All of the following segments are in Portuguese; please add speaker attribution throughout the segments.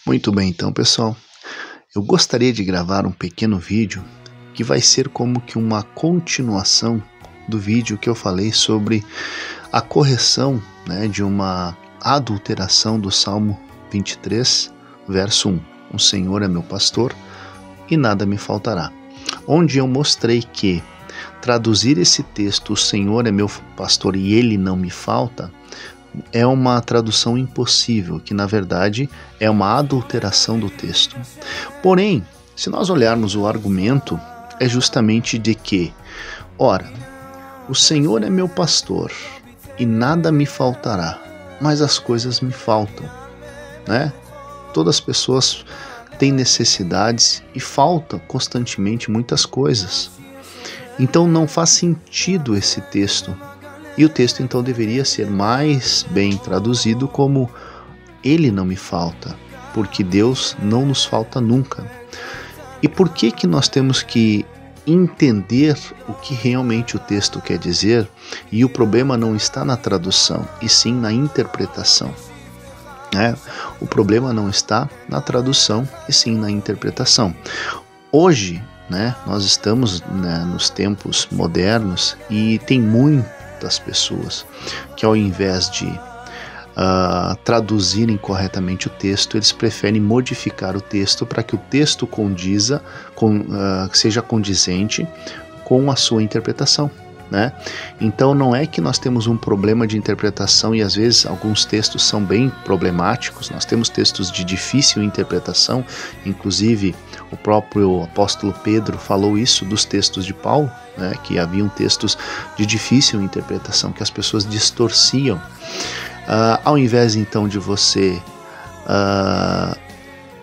Speaker 1: Muito bem, então, pessoal, eu gostaria de gravar um pequeno vídeo que vai ser como que uma continuação do vídeo que eu falei sobre a correção, de uma adulteração do Salmo 23, verso 1. O Senhor é meu pastor e nada me faltará. Onde eu mostrei que traduzir esse texto, o Senhor é meu pastor e ele não me falta, é uma tradução impossível, que na verdade é uma adulteração do texto. Porém, se nós olharmos o argumento, é justamente de que, ora, o Senhor é meu pastor e nada me faltará, mas as coisas me faltam, Todas as pessoas têm necessidades e faltam constantemente muitas coisas. Então não faz sentido esse texto. E o texto então deveria ser mais bem traduzido como ele não me falta, porque Deus não nos falta nunca. E por que nós temos que entender o que realmente o texto quer dizer? E o problema não está na tradução, e sim na interpretação. O problema não está na tradução, e sim na interpretação. Hoje, nós estamos nos tempos modernos e tem muitas pessoas que, ao invés de traduzirem corretamente o texto, eles preferem modificar o texto para que o texto seja condizente com a sua interpretação. Então não é que nós temos um problema de interpretação, e às vezes alguns textos são bem problemáticos. Nós temos textos de difícil interpretação, inclusive o próprio apóstolo Pedro falou isso dos textos de Paulo, que haviam textos de difícil interpretação, que as pessoas distorciam. Ao invés então de você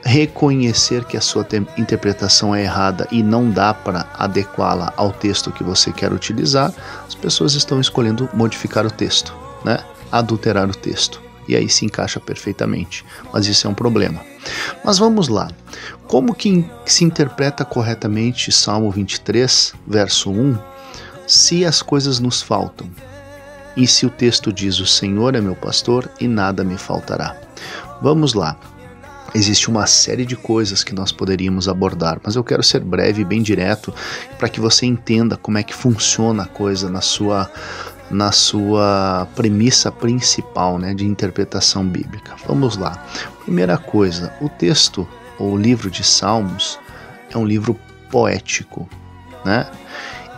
Speaker 1: reconhecer que a sua interpretação é errada e não dá para adequá-la ao texto que você quer utilizar, as pessoas estão escolhendo modificar o texto, adulterar o texto, e aí se encaixa perfeitamente, mas isso é um problema. Mas vamos lá, como que se interpreta corretamente Salmo 23, verso 1, se as coisas nos faltam? E se o texto diz, o Senhor é meu pastor e nada me faltará? Vamos lá. Existe uma série de coisas que nós poderíamos abordar, mas eu quero ser breve e bem direto para que você entenda como é que funciona a coisa na sua premissa principal, de interpretação bíblica. Vamos lá. Primeira coisa, o texto ou o livro de Salmos é um livro poético,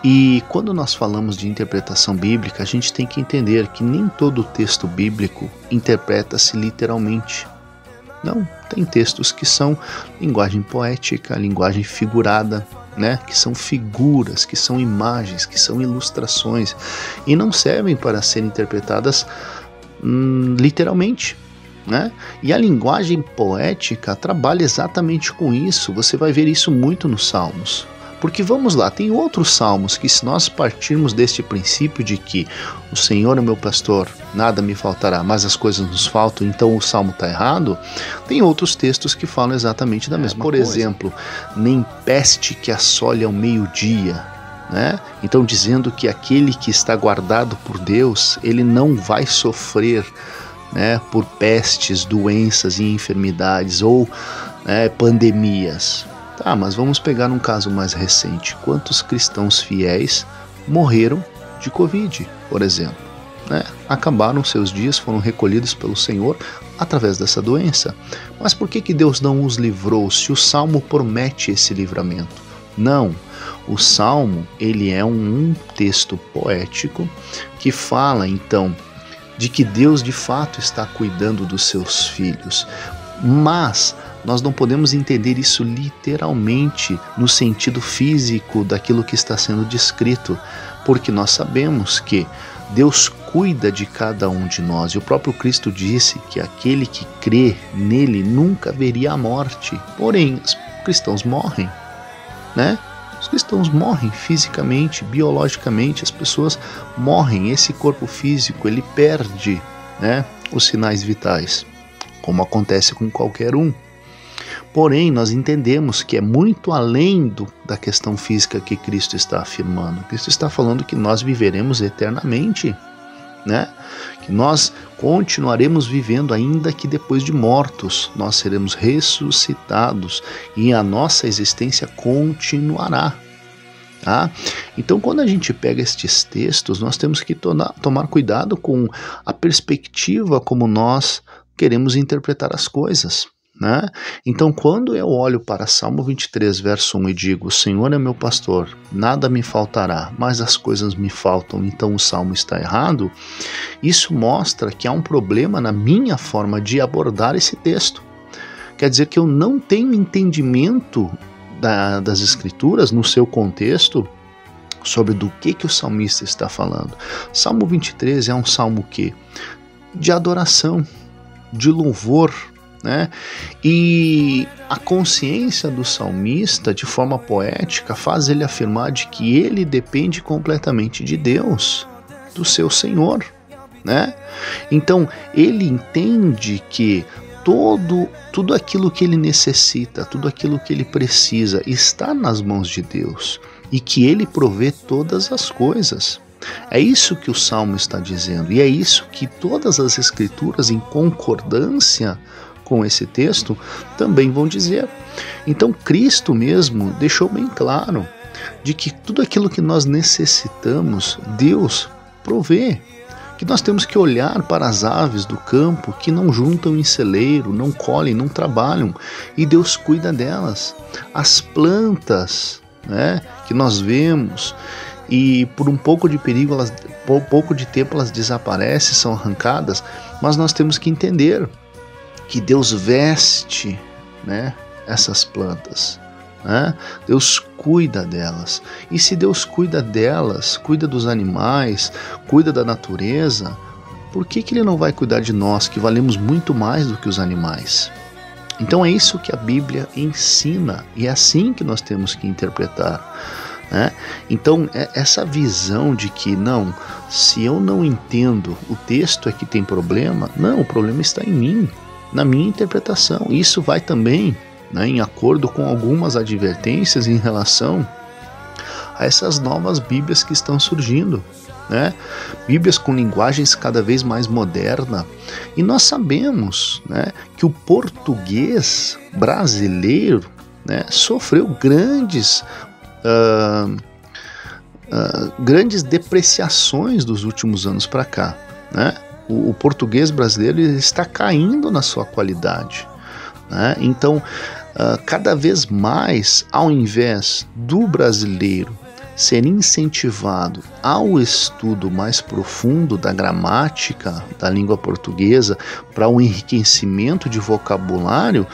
Speaker 1: E quando nós falamos de interpretação bíblica, a gente tem que entender que nem todo texto bíblico interpreta-se literalmente. Não, tem textos que são linguagem poética, linguagem figurada, que são figuras, que são imagens, que são ilustrações, e não servem para serem interpretadas literalmente. E a linguagem poética trabalha exatamente com isso. Você vai ver isso muito nos Salmos. Porque vamos lá, tem outros salmos que, se nós partirmos deste princípio de que o Senhor é meu pastor, nada me faltará, mas as coisas nos faltam, então o salmo está errado, tem outros textos que falam exatamente da mesma coisa. Por exemplo, nem peste que assole ao meio-dia, Então dizendo que aquele que está guardado por Deus, ele não vai sofrer por pestes, doenças e enfermidades ou pandemias. Tá, mas vamos pegar um caso mais recente. Quantos cristãos fiéis morreram de Covid, por exemplo? Acabaram seus dias, foram recolhidos pelo Senhor através dessa doença. Mas por que Deus não os livrou, se o Salmo promete esse livramento? Não, o Salmo ele é um texto poético que fala então de que Deus de fato está cuidando dos seus filhos, mas nós não podemos entender isso literalmente no sentido físico daquilo que está sendo descrito, porque nós sabemos que Deus cuida de cada um de nós, e o próprio Cristo disse que aquele que crê nele nunca veria a morte. Porém, os cristãos morrem, Os cristãos morrem fisicamente, biologicamente, as pessoas morrem, esse corpo físico ele perde os sinais vitais, como acontece com qualquer um. Porém, nós entendemos que é muito além da questão física que Cristo está afirmando. Cristo está falando que nós viveremos eternamente. né? Que nós continuaremos vivendo, ainda que depois de mortos, nós seremos ressuscitados e a nossa existência continuará. Tá? Então, quando a gente pega estes textos, nós temos que tomar cuidado com a perspectiva como nós queremos interpretar as coisas, né? Então, quando eu olho para Salmo 23, verso 1 e digo: o Senhor é meu pastor, nada me faltará, mas as coisas me faltam, então o Salmo está errado, isso mostra que há um problema na minha forma de abordar esse texto. Quer dizer que eu não tenho entendimento das Escrituras no seu contexto sobre do que o salmista está falando. Salmo 23 é um salmo que? De adoração, de louvor, né? E a consciência do salmista, de forma poética, faz ele afirmar de que ele depende completamente de Deus, do seu Senhor, né? Então, ele entende que tudo aquilo que ele necessita, tudo aquilo que ele precisa está nas mãos de Deus e que ele provê todas as coisas. É isso que o Salmo está dizendo, e é isso que todas as Escrituras, em concordância com esse texto, também vão dizer. Então Cristo mesmo deixou bem claro de que tudo aquilo que nós necessitamos, Deus provê. Que nós temos que olhar para as aves do campo que não juntam em celeiro, não colhem, não trabalham, e Deus cuida delas. As plantas, né, que nós vemos, e por um pouco de perigo, por um pouco de tempo elas desaparecem, são arrancadas, mas nós temos que entender que Deus veste, né, essas plantas. Deus cuida delas, e se Deus cuida delas, cuida dos animais, cuida da natureza, por que Ele não vai cuidar de nós, que valemos muito mais do que os animais? Então é isso que a Bíblia ensina, e é assim que nós temos que interpretar, né? Então essa visão de que não, se eu não entendo, o texto é que tem problema, não, o problema está em mim, na minha interpretação. Isso vai também, né, em acordo com algumas advertências em relação a essas novas Bíblias que estão surgindo, né? Bíblias com linguagens cada vez mais moderna, e nós sabemos, né, que o português brasileiro, né, sofreu grandes depreciações dos últimos anos para cá, né? O português brasileiro está caindo na sua qualidade, né? Então, cada vez mais, ao invés do brasileiro ser incentivado ao estudo mais profundo da gramática da língua portuguesa para um enriquecimento de vocabulário,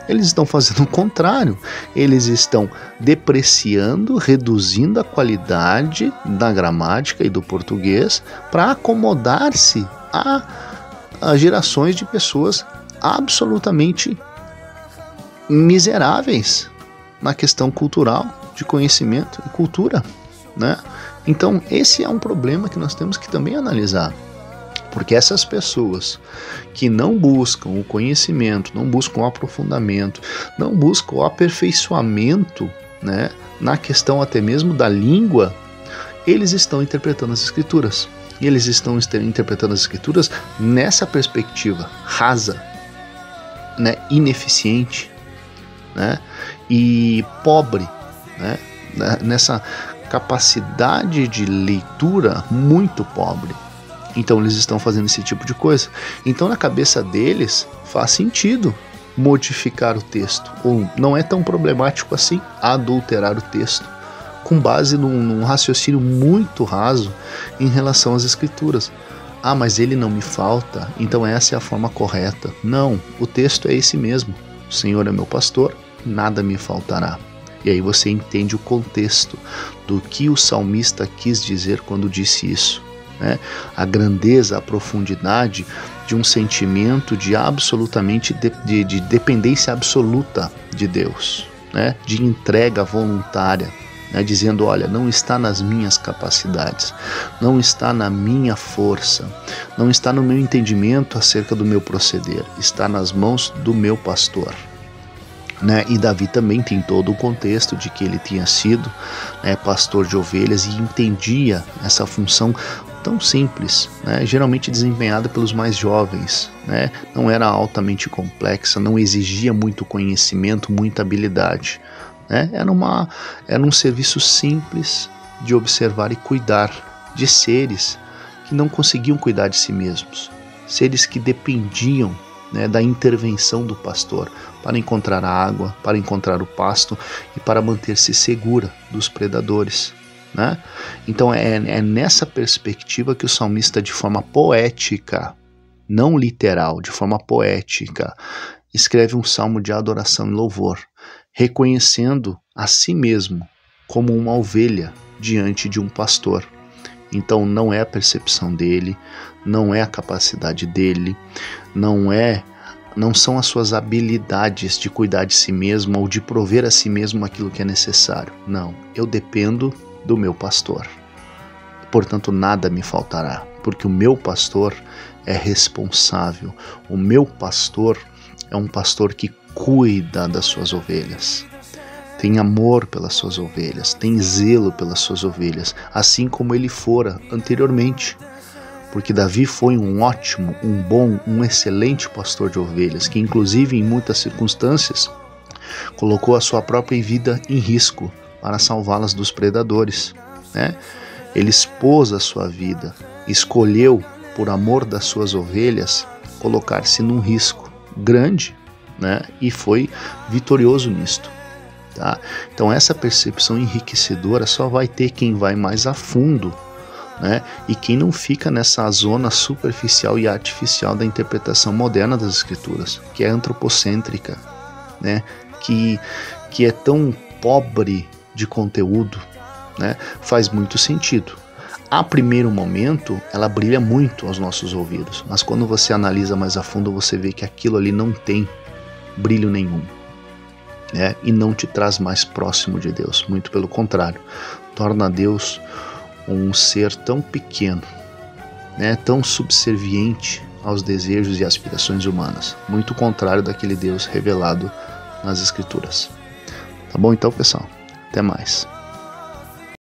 Speaker 1: eles estão fazendo o contrário. Eles estão depreciando, reduzindo a qualidade da gramática e do português para acomodar-se a gerações de pessoas absolutamente miseráveis na questão cultural, de conhecimento e cultura, né? Então esse é um problema que nós temos que também analisar, porque essas pessoas que não buscam o conhecimento, não buscam o aprofundamento, não buscam o aperfeiçoamento, né, na questão até mesmo da língua, eles estão interpretando as Escrituras, e eles estão interpretando as Escrituras nessa perspectiva rasa, né, ineficiente, né, e pobre, né, nessa capacidade de leitura muito pobre. Então eles estão fazendo esse tipo de coisa. Então na cabeça deles faz sentido modificar o texto, ou não é tão problemático assim adulterar o texto, com base num raciocínio muito raso em relação às Escrituras. Ah, mas ele não me falta, então essa é a forma correta. Não, o texto é esse mesmo. O Senhor é meu pastor, nada me faltará. E aí você entende o contexto do que o salmista quis dizer quando disse isso, né? A grandeza, a profundidade de um sentimento de absolutamente de dependência absoluta de Deus, né? De entrega voluntária, né? Dizendo, olha, não está nas minhas capacidades, não está na minha força, não está no meu entendimento acerca do meu proceder, está nas mãos do meu pastor. Né? E Davi também tem todo o contexto de que ele tinha sido, né, pastor de ovelhas, e entendia essa função tão simples, né? Geralmente desempenhada pelos mais jovens, né? Não era altamente complexa, não exigia muito conhecimento, muita habilidade, né? Era um serviço simples de observar e cuidar de seres que não conseguiam cuidar de si mesmos, seres que dependiam, né, da intervenção do pastor para encontrar a água, para encontrar o pasto e para manter-se segura dos predadores, né? Então é nessa perspectiva que o salmista, de forma poética, não literal, de forma poética, escreve um salmo de adoração e louvor, reconhecendo a si mesmo como uma ovelha diante de um pastor. Então não é a percepção dele, não é a capacidade dele, não são as suas habilidades de cuidar de si mesmo ou de prover a si mesmo aquilo que é necessário. Não, eu dependo do meu pastor. Portanto, nada me faltará, porque o meu pastor é responsável. O meu pastor é um pastor que cuida das suas ovelhas. Tem amor pelas suas ovelhas, tem zelo pelas suas ovelhas, assim como ele fora anteriormente. Porque Davi foi um ótimo, um bom, um excelente pastor de ovelhas, que inclusive em muitas circunstâncias colocou a sua própria vida em risco para salvá-las dos predadores, né? Ele expôs a sua vida, escolheu, por amor das suas ovelhas, colocar-se num risco grande, né? E foi vitorioso nisto. Tá? Então essa percepção enriquecedora só vai ter quem vai mais a fundo, né? E quem não fica nessa zona superficial e artificial da interpretação moderna das escrituras, que é antropocêntrica, né? Que é tão pobre de conteúdo, né? Faz muito sentido. A primeiro momento ela brilha muito aos nossos ouvidos, mas quando você analisa mais a fundo você vê que aquilo ali não tem brilho nenhum. E não te traz mais próximo de Deus, muito pelo contrário, torna Deus um ser tão pequeno, né, tão subserviente aos desejos e aspirações humanas, muito contrário daquele Deus revelado nas Escrituras. Tá bom então, pessoal? Até mais.